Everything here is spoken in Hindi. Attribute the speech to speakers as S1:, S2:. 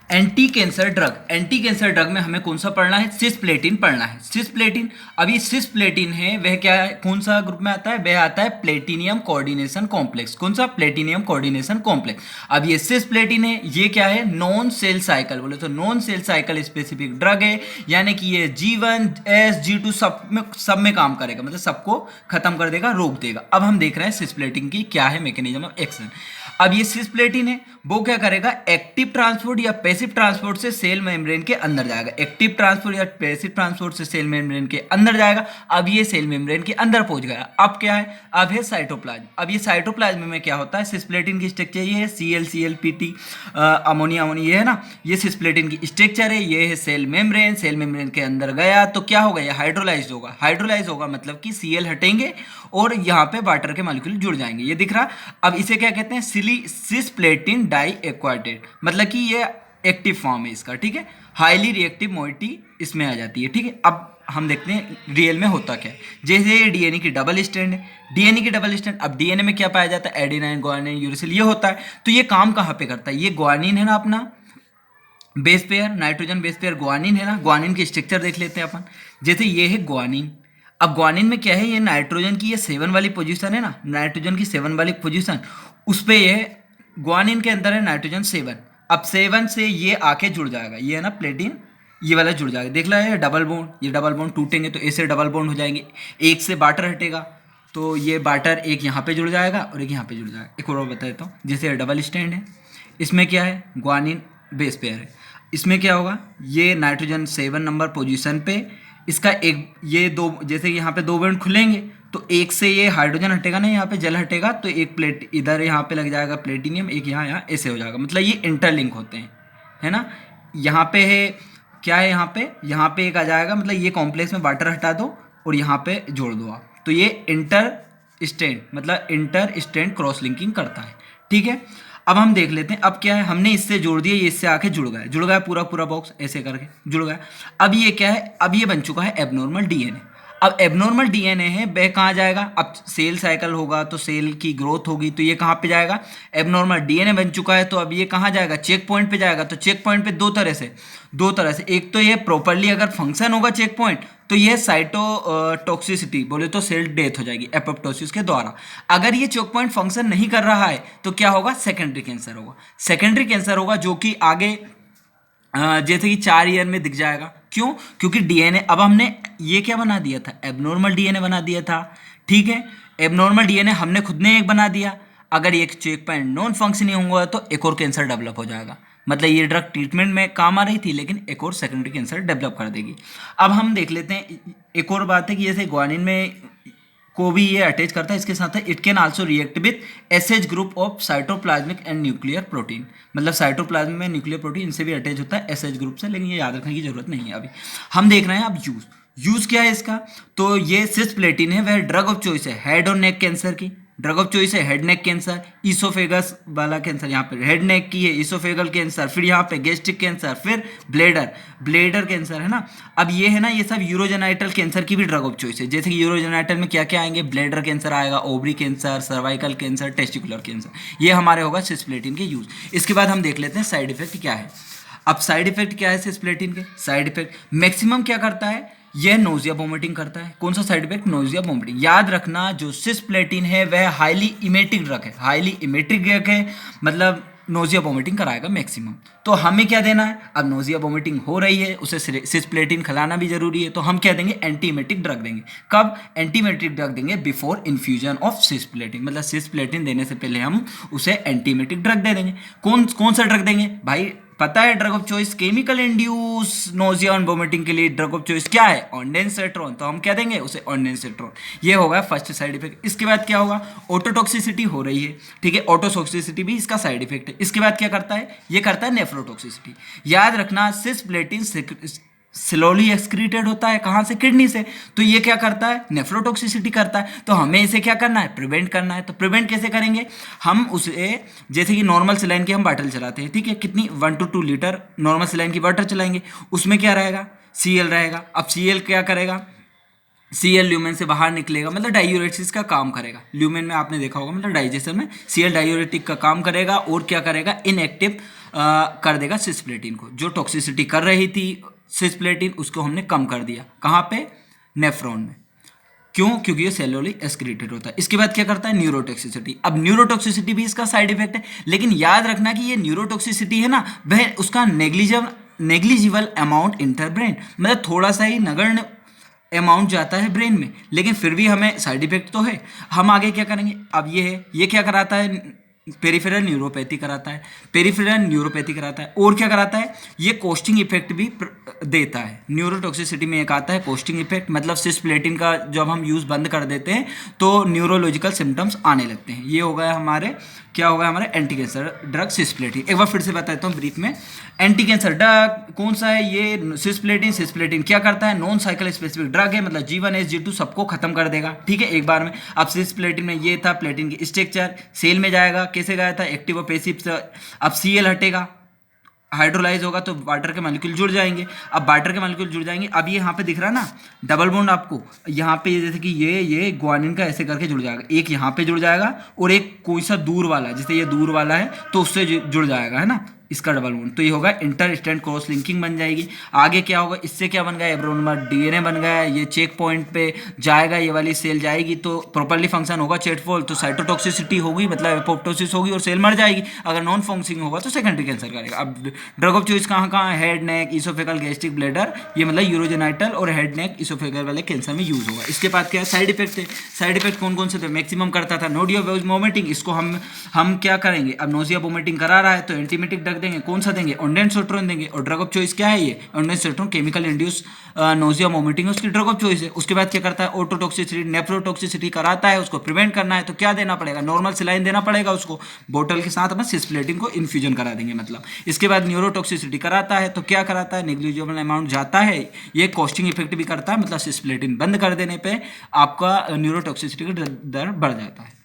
S1: एंटी कैंसर ड्रग में हमें कौन सा पढ़ना है? सिस्प्लेटिन पढ़ना है। सिस्प्लेटिन, अब ये सिस्प्लेटिन है वह क्या है, कौन सा ग्रुप में आता है? वह आता है प्लेटिनियम कोऑर्डिनेशन कॉम्प्लेक्स। कौन सा? Platinum coordination complex. अब ये सिस्प्लेटिन है, ये क्या है? नॉन सेल साइकिल, बोले तो non cell cycle specific drug है, यानी कि ये G1 S G2 सब में काम करेगा, मतलब सबको खत्म कर देगा, रोक देगा। अब हम देख रहे हैं सिस्प्लेटिन की क्या है मैकेनिज्म ऑफ एक्शन। अब ये सिस्प्लेटिन है, वो क्या करेगा? एक्टिव ट्रांसपोर्ट या पैसिव ट्रांसपोर्ट से सेल मेम्ब्रेन के अंदर जाएगा। एक्टिव ट्रांसपोर्ट या पैसिव ट्रांसपोर्ट से सेल मेम्ब्रेन के अंदर जाएगा। अब ये सेल मेम्ब्रेन के अंदर पहुंच गया। अब क्या है? अब है साइटोप्लाज्म। अब ये साइटोप्लाज्म में क्या होता है? सिस्प्लेटिन की स्ट्रक्चर ये है, ClClPt, अमोनिया अमोनिया, ये है ना, ये सिस्प्लेटिन की स्ट्रक्चर है। ये है सेल मेम्ब्रेन। सेल मेम्ब्रेन के अंदर गया तो क्या होगा? ये हाइड्रोलाइज होगा। हाइड्रोलाइज होगा मतलब कि Cl हटेंगे और यहाँ पे वाटर के मॉलिक्यूल जुड़ जाएंगे, ये दिख रहा। अब इसे क्या कहते हैं? सिस्प्लेटिन डाई एक्वाटेट, मतलब कि ये एक्टिव फॉर्म है इसका, ठीक है। हाईली रिएक्टिव मोइटी इसमें आ जाती है, ठीक है। अब हम देखते हैं रियल में होता क्या है। जैसे ये डीएनए की डबल स्ट्रैंड है, डीएनए की डबल स्ट्रैंड, अब डीएनए में क्या पाया जाता है? एडेनाइन, गुआनिन, यूरेसिल, ये होता है। तो ये काम कहाँ पे करता है? ये गुआनिन है ना अपना base pair, nitrogen base pair guanine है ना। गुआनिन की स्ट्रक्चर देख लेते हैं अपन। जैसे ये है गुआनिन। अब गुआनिन में क्या है? ये नाइट्रोजन की ये 7 वाली पोजीशन है ना, नाइट्रोजन की 7 वाली पोजीशन, उस पे ये गुआनिन के अंदर है नाइट्रोजन 7। अब 7 से ये आके जुड़ जाएगा, ये है ना प्लेटिन, ये वाला जुड़ जाएगा। देख ला है डबल बॉन्ड, ये डबल बॉन्ड टूटेंगे तो ऐसे डबल बॉन्ड हो जाएंगे। एक से बाटर हटेगा तो ये बाटर एक यहाँ पे जुड़ जाएगा और एक यहाँ पे जुड़ जाएगा। एक और बता देता हूँ, जैसे डबल स्टैंड है, इसमें क्या है? गुआनिन बेस पेयर है। इसमें क्या होगा? ये नाइट्रोजन 7 नंबर पोजीशन पे इसका एक, ये दो, जैसे यहाँ पे दो बॉन्ड खुलेंगे तो एक से ये हाइड्रोजन हटेगा ना, यहाँ पे जल हटेगा, तो एक प्लेट इधर यहाँ पे लग जाएगा प्लेटिनियम, एक यहाँ यहाँ ऐसे हो जाएगा। मतलब ये इंटरलिंक होते हैं, है ना। यहाँ पे है क्या है? यहाँ पे एक आ जाएगा, मतलब ये कॉम्प्लेक्स में वाटर हटा दो और यहाँ पे जोड़ दो आप, तो ये इंटर स्टैंड, मतलब इंटर स्टैंड क्रॉस लिंकिंग करता है, ठीक है। अब हम देख लेते हैं, अब क्या है? हमने इससे जोड़ दिया, ये इससे आके जुड़ गया पूरा पूरा बॉक्स ऐसे करके जुड़ गया। अब ये क्या है? अब ये बन चुका है एबनॉर्मल डीएनए। अब एबनॉर्मल डीएनए है, वह कहाँ जाएगा? अब सेल साइकिल होगा तो सेल की ग्रोथ होगी, तो ये कहाँ पे जाएगा? एबनॉर्मल डीएनए बन चुका है तो अब ये कहाँ जाएगा? चेक पॉइंट पे जाएगा। तो चेक पॉइंट पे दो तरह से, एक तो ये प्रॉपरली अगर फंक्शन होगा चेक पॉइंट तो ये साइटोटॉक्सिसिटी, बोले तो सेल डेथ हो जाएगी एपोप्टोसिस के द्वारा। अगर ये चेक पॉइंट फंक्शन नहीं कर रहा है तो क्या होगा? सेकेंडरी कैंसर होगा। सेकेंडरी कैंसर होगा जो कि आगे जैसे कि 4 ईयर में दिख जाएगा। क्यों? क्योंकि डीएनए, अब हमने ये क्या बना दिया था? एबनॉर्मल डीएनए बना दिया था, ठीक है। एबनॉर्मल डीएनए हमने खुद ने एक बना दिया। अगर ये चेक पॉइंट नॉन फंक्शनिंग होगा तो एक और कैंसर डेवलप हो जाएगा। मतलब ये ड्रग ट्रीटमेंट में काम आ रही थी लेकिन एक और सेकेंडरी कैंसर डेवलप कर देगी। अब हम देख लेते हैं, एक और बात है कि जैसे ग्वानिन में को भी ये अटैच करता है, इसके साथ है it can also react with SH group of cytoplasmic and nuclear protein. मतलब साइटोप्लाज्म में न्यूक्लियर प्रोटीन इनसे भी अटैच होता है एसएच ग्रुप से, लेकिन ये याद रखने की जरूरत नहीं है। अभी हम देख रहे हैं अब यूज क्या है इसका। तो ये सिस्प्लेटिन है, वह ड्रग ऑफ चॉइस है हेड और नेक कैंसर की। ड्रग ऑफ चॉइस है हेड नेक कैंसर, ईसोफेगस वाला कैंसर, यहाँ पे हेड नेक की है, ईसोफेगल कैंसर, फिर यहाँ पे गैस्ट्रिक कैंसर, फिर ब्लेडर कैंसर, है ना। अब ये है ना, ये सब यूरोजेनाइटल कैंसर की भी ड्रग ऑफ चॉइस है। जैसे कि यूरोजेनाइटल में क्या क्या आएंगे? ब्लेडर कैंसर आएगा, ovary cancer, cervical cancer, testicular cancer, ये हमारे होगा सिस्प्लेटिन के यूज। इसके बाद हम देख लेते हैं साइड इफेक्ट क्या है। अब साइड इफेक्ट क्या है सिस्प्लेटिन के? साइड इफेक्ट मैक्सिमम क्या करता है? यह नोजिया वोमिटिंग करता है। कौन सा साइड इफेक्ट? Nausea vomiting. याद रखना, जो सिस्प्लेटिन है वह हाईली इमेटिक ड्रग है, हाईली इमेटिक ड्रग है, मतलब नोजिया वोमिटिंग कराएगा मैक्सिमम। तो हमें क्या देना है? अब नोजिया वोमिटिंग हो रही है, उसे सिस्प्लेटिन खिलाना भी जरूरी है, तो हम क्या देंगे? एंटीमेटिक ड्रग देंगे। कब? एंटीमेटिक ड्रग देंगे बिफोर इन्फ्यूजन ऑफ सिस्प्लेटिन, मतलब सिस्प्लेटिन देने से पहले हम उसे एंटीमेटिक ड्रग दे देंगे। कौन कौन सा ड्रग देंगे भाई? पता है drug of choice, chemical induce nausea और वोमिटिंग के लिए ड्रग ऑफ चॉइस क्या है? ऑन्डेंसेट्रोन। तो हम क्या देंगे उसे? ऑन्डेंसेट्रोन। ये होगा फर्स्ट साइड इफेक्ट। इसके बाद क्या होगा? ऑटोटॉक्सिसिटी हो रही है, ठीक है, ऑटोटॉक्सिसिटी भी इसका साइड इफेक्ट है। इसके बाद क्या करता है? ये करता है नेफ्रोटॉक्सिसिटी। याद रखना, सिस्प्लेटिन स्लोली एक्सक्रीटेड होता है, कहाँ से? किडनी से। तो ये क्या करता है? नेफ्रोटॉक्सिसिटी करता है। तो हमें इसे क्या करना है? प्रिवेंट करना है। तो प्रिवेंट कैसे करेंगे? हम उसे, जैसे कि नॉर्मल सलाइन की हम बॉटल चलाते हैं, ठीक है, कितनी 1 to 2 लीटर नॉर्मल सलाइन की बॉटल चलाएंगे, उसमें क्या रहेगा? Cl रहेगा। अब Cl क्या करेगा? Cl ल्यूमेन से बाहर निकलेगा, मतलब डायूरेटिक्स का काम करेगा। ल्यूमेन में आपने देखा होगा, मतलब डाइजेशन में Cl डायूरेटिक का काम करेगा और क्या करेगा, इनएक्टिव कर देगा सिस्प्लेटिन को। जो टॉक्सिसिटी कर रही थी सिस्प्लेटिन, उसको हमने कम कर दिया। कहाँ पे, नेफ्रॉन में। क्यों, क्योंकि ये सेलुलरली एक्सक्रीटेड होता है। इसके बाद क्या करता है, न्यूरोटॉक्सिसिटी। अब न्यूरोटॉक्सिसिटी भी इसका साइड इफेक्ट है, लेकिन याद रखना कि ये न्यूरोटॉक्सिसिटी है ना, वह उसका नेग्लिजिबल अमाउंट इंटर ब्रेन, मतलब थोड़ा सा ही नगण्य अमाउंट जाता है ब्रेन में, लेकिन फिर भी हमें साइड इफेक्ट तो है। हम आगे क्या करेंगे, अब ये है, ये क्या कराता है, पेरिफेरल न्यूरोपैथी कराता है, पेरिफेरल न्यूरोपैथी कराता है। और क्या कराता है, ये कोस्टिंग इफेक्ट भी देता है। न्यूरोटॉक्सिसिटी में एक आता है कोस्टिंग इफेक्ट, मतलब सिस्प्लेटिन का जब हम यूज़ बंद कर देते हैं तो न्यूरोलॉजिकल सिम्टम्स आने लगते हैं। ये हो गया हमारे, क्या होगा, हमारे एंटी कैंसर ड्रग सिस्प्लेटिन। एक बार फिर से बताता हूँ ब्रीफ में। एंटी कैंसर ड्रग कौन सा है, ये सिस्प्लेटिन। सिस्प्लेटिन क्या करता है, नॉन साइकिल स्पेसिफिक ड्रग है, मतलब G1 G2 सबको खत्म कर देगा, ठीक है, एक बार में। अब सिस्प्लेटिन में ये था, प्लेटिन की स्ट्रक्चर सेल में जाएगा, कैसे गया था, एक्टिव और पैसिव। अब Cl हटेगा, हाइड्रोलाइज होगा तो वाटर के मॉलिक्यूल जुड़ जाएंगे। अब वाटर के मॉलिक्यूल जुड़ जाएंगे, अब ये यहाँ पे दिख रहा है ना डबल बॉन्ड आपको, यहाँ पे जैसे कि ये ग्वानिन का ऐसे करके जुड़ जाएगा, एक यहाँ पे जुड़ जाएगा और एक कोई सा दूर वाला, जैसे ये दूर वाला है तो उससे जुड़ जाएगा, है ना, इसका डबल बॉन्ड। तो ये होगा इंटर स्ट्रैंड क्रॉस लिंकिंग बन जाएगी। आगे क्या होगा, इससे क्या बन गया, एब्रोनोमर डीएनए बन गया। ये चेक पॉइंट पे जाएगा, ये वाली सेल जाएगी तो प्रॉपर्ली फंक्शन होगा चेटफॉल, तो साइटोटॉक्सिसिटी होगी, मतलब एपोप्टोसिस होगी और सेल मर जाएगी। अगर नॉन फंक्शनिंग होगा तो सेकेंडरी कैंसर करेगा। अब ड्रग ऑफ चॉइस कहाँ कहाँ, head neck, oesophageal, gastric, bladder, ये मतलब यूरोजेनाइटल और हेड नेक इसोफेगल वाले कैंसर में यूज होगा। इसके बाद क्या है, साइड इफेक्ट है। साइड इफेक्ट कौन कौन से थे, मैक्सिमम करता था नोडिया वोमिटिंग, इसको हम क्या करेंगे, अब नोजिया वोमिटिंग करा रहा है तो एंटीमेटिक ड्रग देंगे। कौन सा देंगे, ऑन्डेंसोट्रोन देंगे। और ड्रग ऑफ चॉइस क्या है, ये ऑन्डेंसोट्रोन केमिकल इंड्यूस नोजिया वोमिटिंग उसकी ड्रग ऑफ चॉइस है। उसके बाद क्या करता है, ऑटोटॉक्सिसिटी, नेफ्रोटॉक्सिसिटी कराता है। उसको प्रिवेंट करना है तो क्या देना पड़ेगा, नॉर्मल सिलाइन देना पड़ेगा उसको, बोतल के साथ अपन सिस्प्लेटिन को इन्फ्यूजन करा देंगे मतलब। इसके बाद न्यूरोटॉक्सिसिटी कराता है तो क्या कराता है, नेग्लिजिबल अमाउंट जाता है, ये कॉस्टिंग इफेक्ट भी करता है, मतलब सिस्प्लेटिन बंद कर देने पे आपका न्यूरोटॉक्सिसिटी का दर बढ़ जाता है।